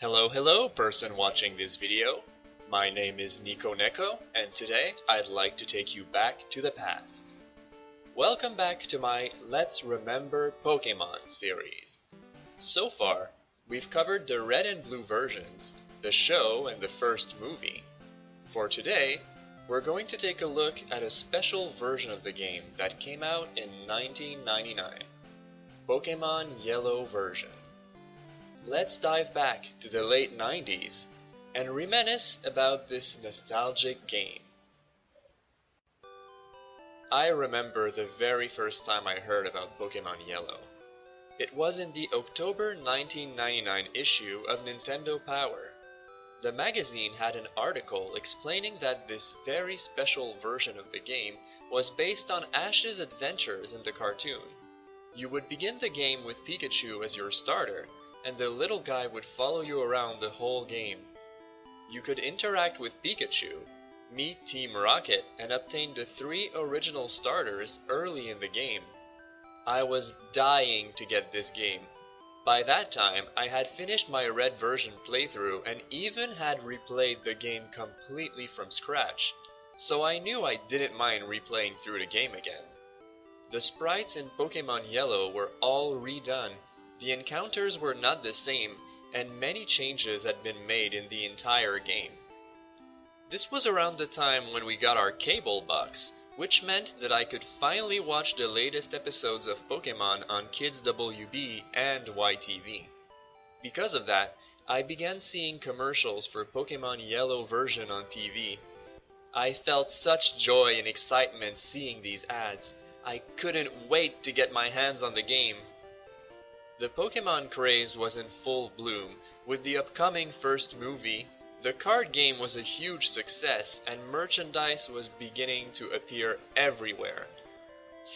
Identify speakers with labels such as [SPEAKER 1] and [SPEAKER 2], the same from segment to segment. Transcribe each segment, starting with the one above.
[SPEAKER 1] Hello person watching this video. My name is Neko, and today I'd like to take you back to the past. Welcome back to my Let's Remember Pokémon series. So far, we've covered the red and blue versions, the show and the first movie. For today, we're going to take a look at a special version of the game that came out in 1999. Pokémon Yellow version. Let's dive back to the late 90s and reminisce about this nostalgic game. I remember the very first time I heard about Pokémon Yellow. It was in the October 1999 issue of Nintendo Power. The magazine had an article explaining that this very special version of the game was based on Ash's adventures in the cartoon. You would begin the game with Pikachu as your starter, and the little guy would follow you around the whole game. You could interact with Pikachu, meet Team Rocket, and obtain the 3 original starters early in the game. I was dying to get this game. By that time, I had finished my red version playthrough and even had replayed the game completely from scratch, so I knew I didn't mind replaying through the game again. The sprites in Pokémon Yellow were all redone. The encounters were not the same, and many changes had been made in the entire game. This was around the time when we got our cable box, which meant that I could finally watch the latest episodes of Pokémon on Kids WB and YTV. Because of that, I began seeing commercials for Pokémon Yellow version on TV. I felt such joy and excitement seeing these ads. I couldn't wait to get my hands on the game. The Pokémon craze was in full bloom. With the upcoming first movie, the card game was a huge success and merchandise was beginning to appear everywhere.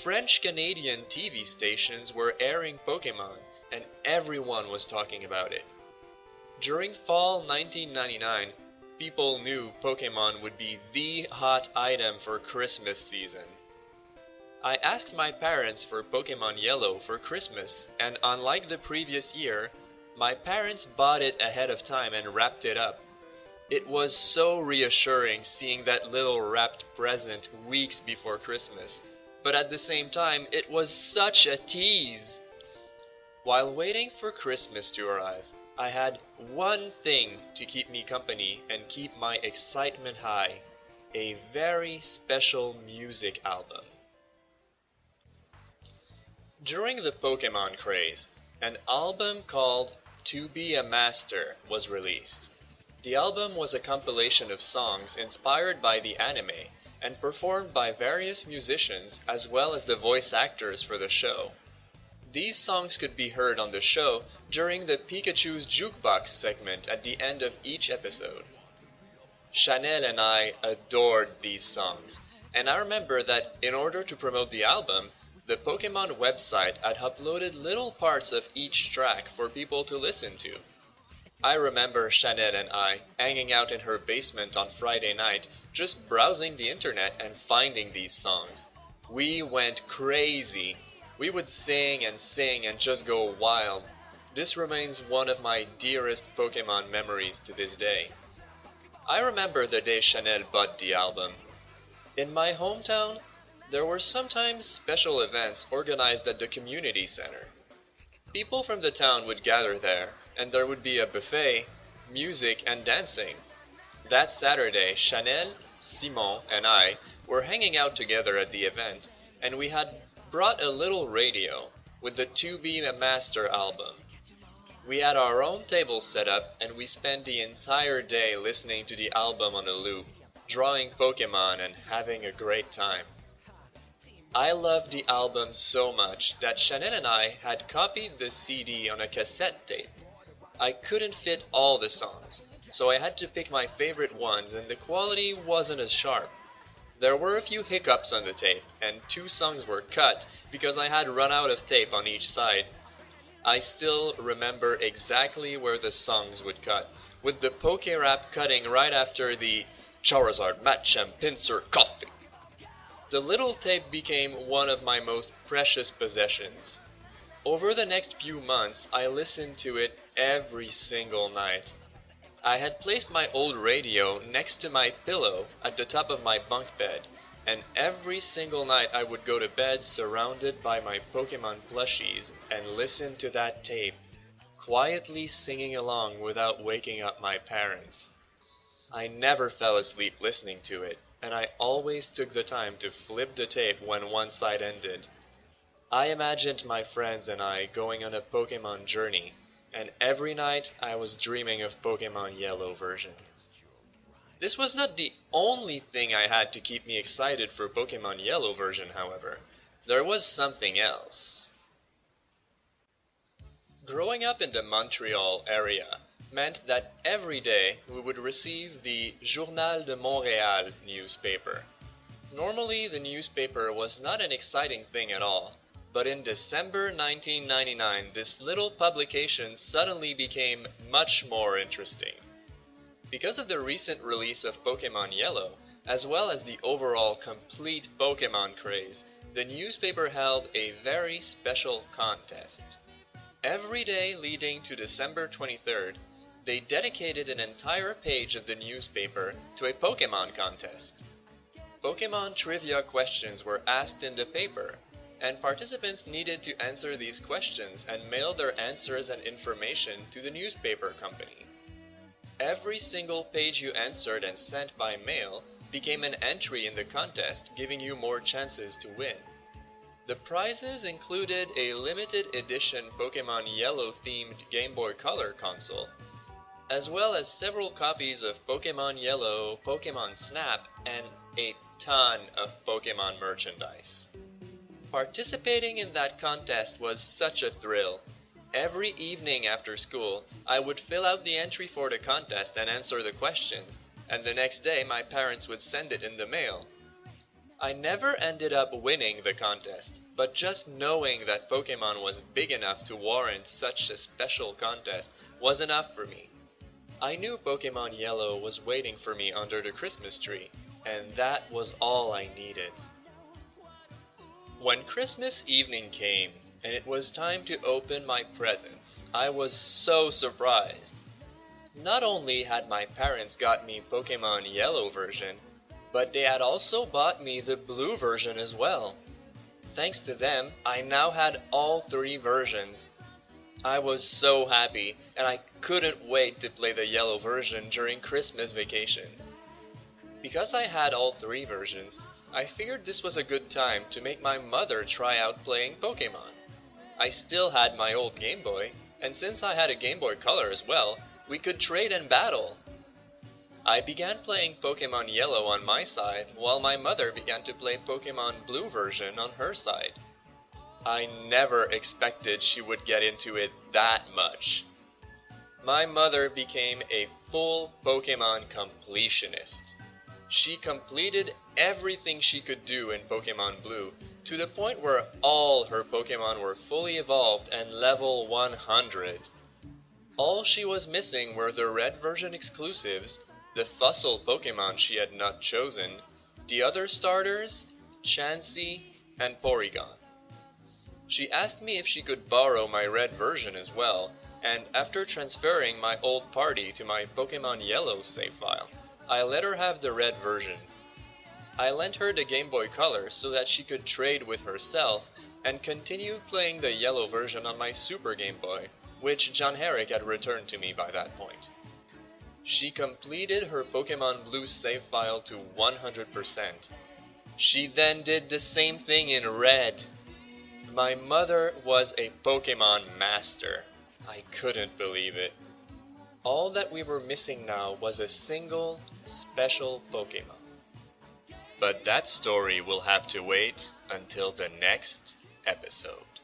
[SPEAKER 1] French-Canadian TV stations were airing Pokémon, and everyone was talking about it. During fall 1999, people knew Pokémon would be the hot item for Christmas season. I asked my parents for Pokémon Yellow for Christmas, and unlike the previous year, my parents bought it ahead of time and wrapped it up. It was so reassuring seeing that little wrapped present weeks before Christmas, but at the same time, it was such a tease. While waiting for Christmas to arrive, I had one thing to keep me company and keep my excitement high: a very special music album. During the Pokémon craze, an album called To Be a Master was released. The album was a compilation of songs inspired by the anime and performed by various musicians as well as the voice actors for the show. These songs could be heard on the show during the Pikachu's Jukebox segment at the end of each episode. Chanel and I adored these songs, and I remember that in order to promote the album, the Pokémon website had uploaded little parts of each track for people to listen to. I remember Chanel and I hanging out in her basement on Friday night, just browsing the internet and finding these songs. We went crazy. We would sing and just go wild. This remains one of my dearest Pokémon memories to this day. I remember the day Chanel bought the album. In my hometown, there were sometimes special events organized at the community center. People from the town would gather there, and there would be a buffet, music, and dancing. That Saturday, Chanel, Simon, and I were hanging out together at the event, and we had brought a little radio with the To Be a Master album. We had our own table set up, and we spent the entire day listening to the album on a loop, drawing Pokémon, and having a great time. I loved the album so much that Chanel and I had copied the CD on a cassette tape. I couldn't fit all the songs, so I had to pick my favorite ones, and the quality wasn't as sharp. There were a few hiccups on the tape, and 2 songs were cut because I had run out of tape on each side. I still remember exactly where the songs would cut, with the Poké Rap cutting right after the Charizard Machamp Pinsir Coffee. The little tape became one of my most precious possessions. Over the next few months, I listened to it every single night. I had placed my old radio next to my pillow at the top of my bunk bed, and every single night I would go to bed surrounded by my Pokémon plushies and listen to that tape, quietly singing along without waking up my parents. I never fell asleep listening to it, and I always took the time to flip the tape when one side ended. I imagined my friends and I going on a Pokémon journey, and every night I was dreaming of Pokémon Yellow version. This was not the only thing I had to keep me excited for Pokémon Yellow version, however. There was something else. Growing up in the Montreal area meant that every day we would receive the Journal de Montréal newspaper. Normally the newspaper was not an exciting thing at all, but in December 1999 this little publication suddenly became much more interesting. Because of the recent release of Pokémon Yellow, as well as the overall complete Pokémon craze, the newspaper held a very special contest. Every day leading to December 23rd, they dedicated an entire page of the newspaper to a Pokémon contest. Pokémon trivia questions were asked in the paper, and participants needed to answer these questions and mail their answers and information to the newspaper company. Every single page you answered and sent by mail became an entry in the contest, giving you more chances to win. The prizes included a limited edition Pokémon Yellow themed Game Boy Color console, as well as several copies of Pokémon Yellow, Pokémon Snap, and a ton of Pokémon merchandise. Participating in that contest was such a thrill. Every evening after school, I would fill out the entry for the contest and answer the questions, and the next day my parents would send it in the mail. I never ended up winning the contest, but just knowing that Pokémon was big enough to warrant such a special contest was enough for me. I knew Pokémon Yellow was waiting for me under the Christmas tree, and that was all I needed. When Christmas evening came, and it was time to open my presents, I was so surprised. Not only had my parents got me Pokémon Yellow version, but they had also bought me the blue version as well. Thanks to them, I now had all three versions. I was so happy, and I couldn't wait to play the yellow version during Christmas vacation. Because I had all three versions, I figured this was a good time to make my mother try out playing Pokémon. I still had my old Game Boy, and since I had a Game Boy Color as well, we could trade and battle. I began playing Pokémon Yellow on my side, while my mother began to play Pokémon Blue version on her side. I never expected she would get into it that much. My mother became a full Pokémon completionist. She completed everything she could do in Pokémon Blue, to the point where all her Pokémon were fully evolved and level 100. All she was missing were the red version exclusives, the fossil Pokémon she had not chosen, the other starters, Chansey, and Porygon. She asked me if she could borrow my red version as well, and after transferring my old party to my Pokémon Yellow save file, I let her have the red version. I lent her the Game Boy Color so that she could trade with herself and continue playing the yellow version on my Super Game Boy, which John Herrick had returned to me by that point. She completed her Pokémon Blue save file to 100%. She then did the same thing in red. My mother was a Pokémon master. I couldn't believe it. All that we were missing now was a single, special Pokémon. But that story will have to wait until the next episode.